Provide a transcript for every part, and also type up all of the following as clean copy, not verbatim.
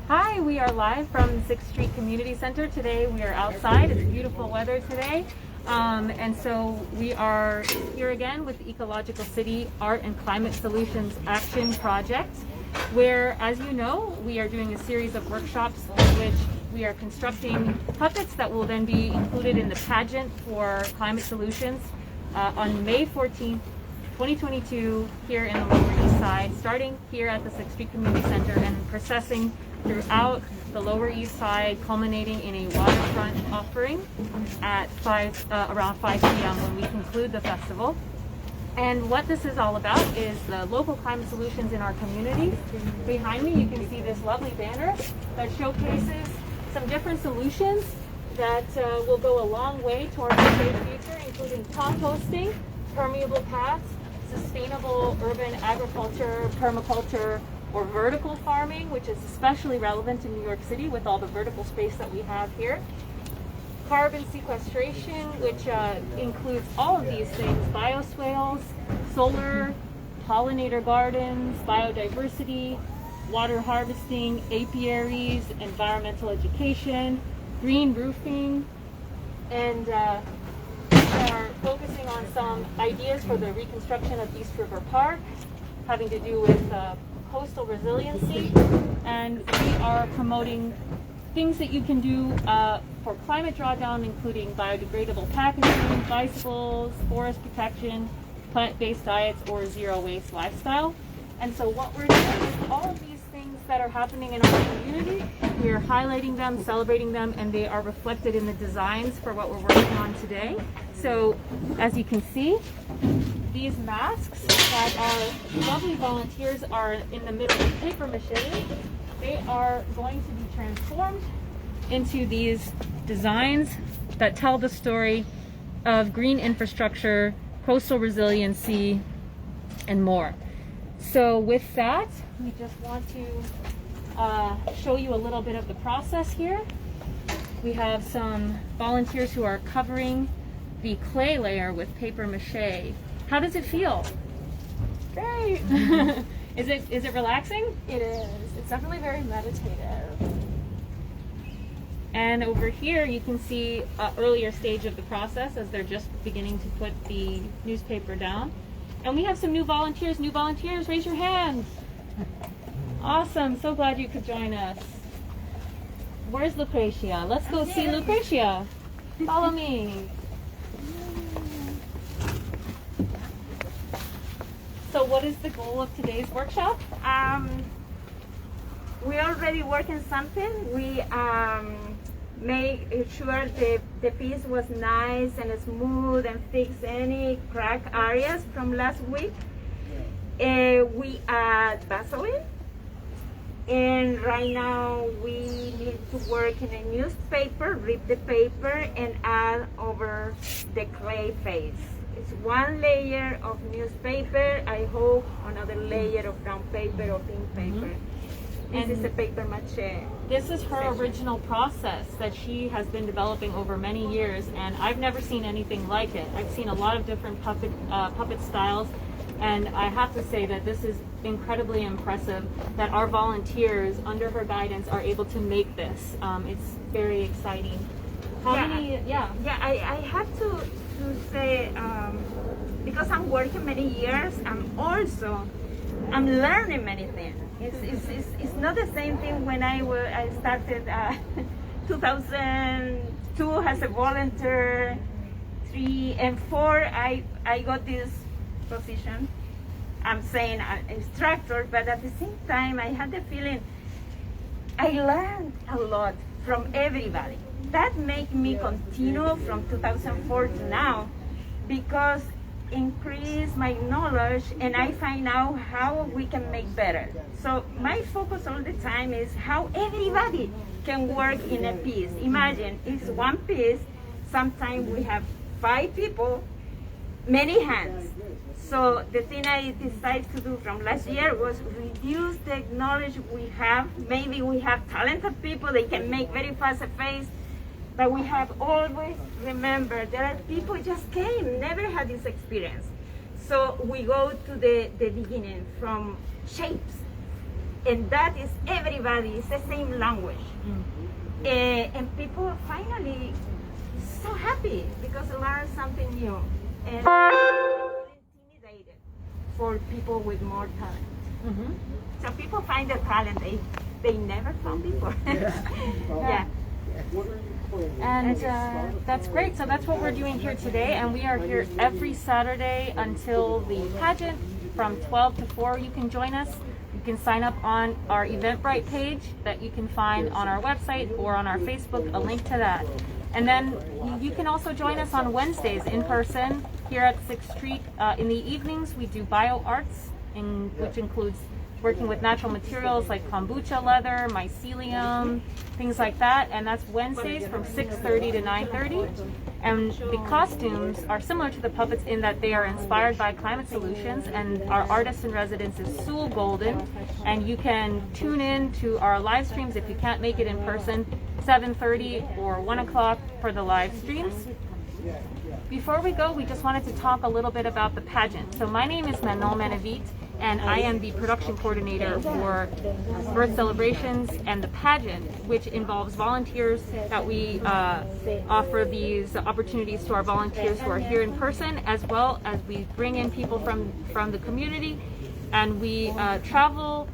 Hi, we are live from 6th Street Community Center. Today we are outside. It's beautiful weather today. And so we are here again with the Ecological City Art and Climate Solutions Action Project, where, as you know, we are doing a series of workshops in which we are constructing puppets that will then be included in the pageant for Climate Solutions on May 14th, 2022, here in the Lower East Side, starting here at the 6th Street Community Center and processing throughout the Lower East Side, culminating in a waterfront offering at around 5 p.m. when we conclude the festival. And what this is all about is the local climate solutions in our community. Behind me, you can see this lovely banner that showcases some different solutions that will go a long way towards a safe future, including composting, permeable paths, sustainable urban agriculture, permaculture, or vertical farming, which is especially relevant in New York City with all the vertical space that we have here. Carbon sequestration, which includes all of these things: bioswales, solar, pollinator gardens, biodiversity, water harvesting, apiaries, environmental education, green roofing, and we are focusing on some ideas for the reconstruction of East River Park, having to do with coastal resiliency, and we are promoting things that you can do for climate drawdown, including biodegradable packaging, bicycles, forest protection, plant-based diets, or zero-waste lifestyle. And so what we're doing is all of these things that are happening in our community, we are highlighting them, celebrating them, and they are reflected in the designs for what we're working on today. So as you can see, these masks that our lovely volunteers are in the middle of paper mache, they are going to be transformed into these designs that tell the story of green infrastructure, coastal resiliency, and more. So with that, we just want to show you a little bit of the process here. We have some volunteers who are covering the clay layer with paper mache. How does it feel? Great. Is it relaxing? It is. It's definitely very meditative. And over here you can see an earlier stage of the process as they're just beginning to put the newspaper down. And we have some new volunteers. New volunteers, raise your hands. Awesome. So glad you could join us. Where's Lucretia? Let's go see Lucretia. Follow me. So what is the goal of today's workshop? We already working something. We made sure the piece was nice and smooth and fix any crack areas from last week. We add Vaseline, and right now we need to work in a newspaper, rip the paper and add over the clay face. It's one layer of newspaper, I hope another layer of brown paper or pink paper. This is a paper mache. This is her original process that she has been developing over many years, and I've never seen anything like it. I've seen a lot of different puppet styles, and I have to say that this is incredibly impressive that our volunteers, under her guidance, are able to make this. It's very exciting. I have to say, because I'm working many years, I'm learning many things. It's not the same thing when I started 2002 as a volunteer. 3 and 4 I got this position. I'm saying instructor, but at the same time I had the feeling I learned a lot from everybody. That made me continue from 2004 to now, because increase my knowledge and I find out how we can make better. So my focus all the time is how everybody can work in a piece. Imagine it's one piece, sometimes we have 5 people, many hands. So the thing I decided to do from last year was reduce the knowledge we have. Maybe we have talented people, they can make very fast a face, but we have always remember there are people just came, never had this experience. So we go to the beginning from shapes. And that is everybody, it's the same language. And people are finally so happy because they learn something new. And intimidated for people with more talent. So people find the talent they never found before. Yeah. And that's great. So that's what we're doing here today. And we are here every Saturday until the pageant from 12 to 4. You can join us. You can sign up on our Eventbrite page that you can find on our website or on our Facebook, a link to that. And then you can also join us on Wednesdays in person here at 6th Street. In the evenings, we do bio arts, which includes working with natural materials like kombucha leather, mycelium, things like that. And that's Wednesdays from 6:30 to 9:30. And the costumes are similar to the puppets in that they are inspired by Climate Solutions, and our artist in residence is Sewell Golden. And you can tune in to our live streams if you can't make it in person, 7:30 or 1 o'clock for the live streams. Before we go, we just wanted to talk a little bit about the pageant. So my name is Manon Menavit, and I am the production coordinator for Birth Celebrations and the pageant, which involves volunteers that we offer these opportunities to our volunteers who are here in person, as well as we bring in people from the community, and we travel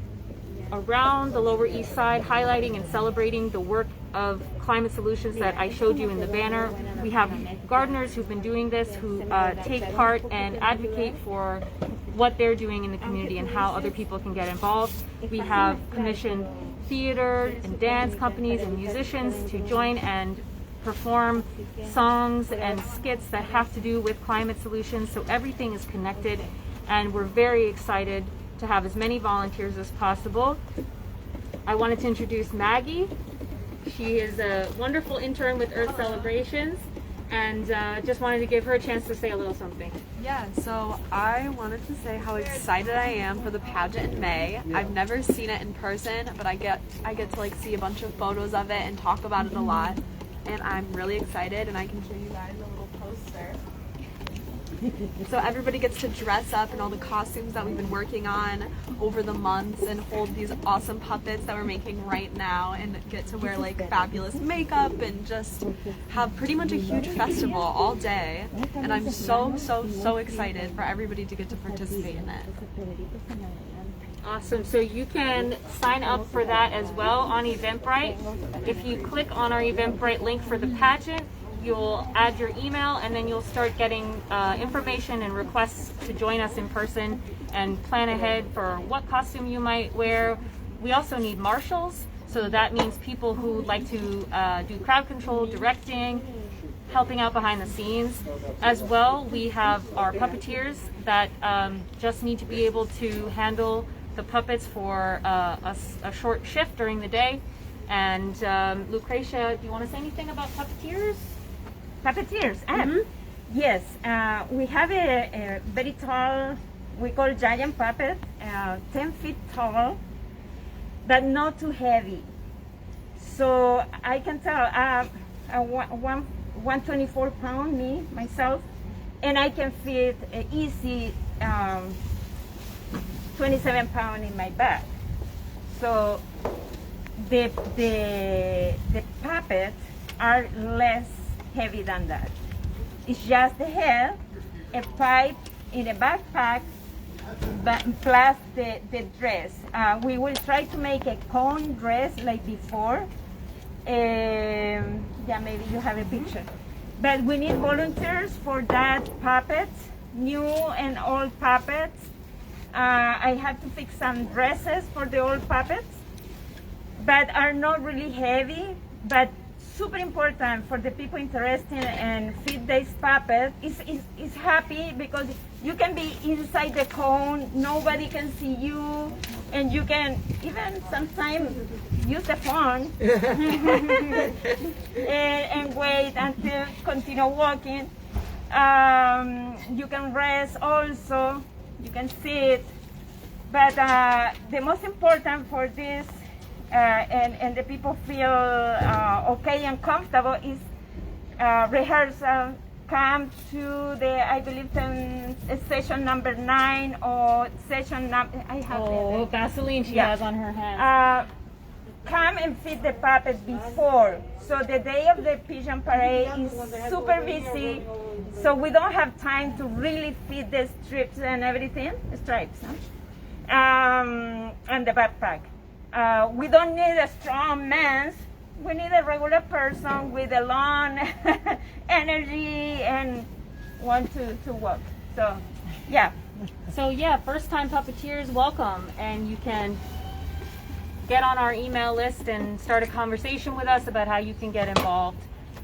around the Lower East Side highlighting and celebrating the work of Climate Solutions that I showed you in the banner. We have gardeners who've been doing this, who take part and advocate for what they're doing in the community and how other people can get involved. We have commissioned theater and dance companies and musicians to join and perform songs and skits that have to do with climate solutions. So everything is connected, and we're very excited to have as many volunteers as possible. I wanted to introduce Maggie. She is a wonderful intern with Earth Celebrations, and just wanted to give her a chance to say a little something. Yeah, so I wanted to say how excited I am for the pageant in May. I've never seen it in person, but I get to like see a bunch of photos of it and talk about it a lot. And I'm really excited, and I can show you guys a little poster. So everybody gets to dress up in all the costumes that we've been working on over the months and hold these awesome puppets that we're making right now, and get to wear like fabulous makeup and just have pretty much a huge festival all day. And I'm so excited for everybody to get to participate in it. Awesome. So you can sign up for that as well on Eventbrite. If you click on our Eventbrite link for the pageant, you'll add your email, and then you'll start getting information and requests to join us in person and plan ahead for what costume you might wear. We also need marshals, so that means people who like to do crowd control, directing, helping out behind the scenes. As well, we have our puppeteers that just need to be able to handle the puppets for a short shift during the day. And Lucretia, do you want to say anything about puppeteers? Puppeteers. Yes, we have a very tall, we call giant puppet, 10 feet tall, but not too heavy. So I can tell 124 pound myself, and I can fit easy 27 pound in my back. So the puppets are less heavy than that. It's just the head, a pipe in a backpack, but plus the dress. We will try to make a cone dress like before. Yeah, maybe you have a picture. But we need volunteers for that puppets, new and old puppets. I have to fix some dresses for the old puppets, but are not really heavy, but super important for the people interested and fit this puppet. Is happy because you can be inside the cone, nobody can see you, and you can even sometimes use the phone and wait until continue walking. You can rest also, you can sit, but the most important for this and the people feel okay and comfortable is rehearsal, come to the, I believe, session number 9 or session number, I have Oh, it. Vaseline she Yeah. has on her hands. Come and feed the puppet before. So the day of the pigeon parade is super busy. So we don't have time to really feed the strips and everything. Stripes, huh? And the backpack. We don't need a strong man. We need a regular person with a long energy and want to work. So, yeah. So yeah, first time puppeteers, welcome, and you can get on our email list and start a conversation with us about how you can get involved,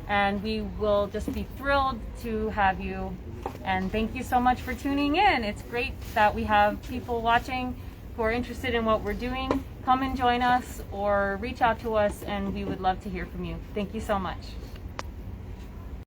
and we will just be thrilled to have you. And thank you so much for tuning in. It's great that we have people watching who are interested in what we're doing. Come and join us or reach out to us, and we would love to hear from you. Thank you so much.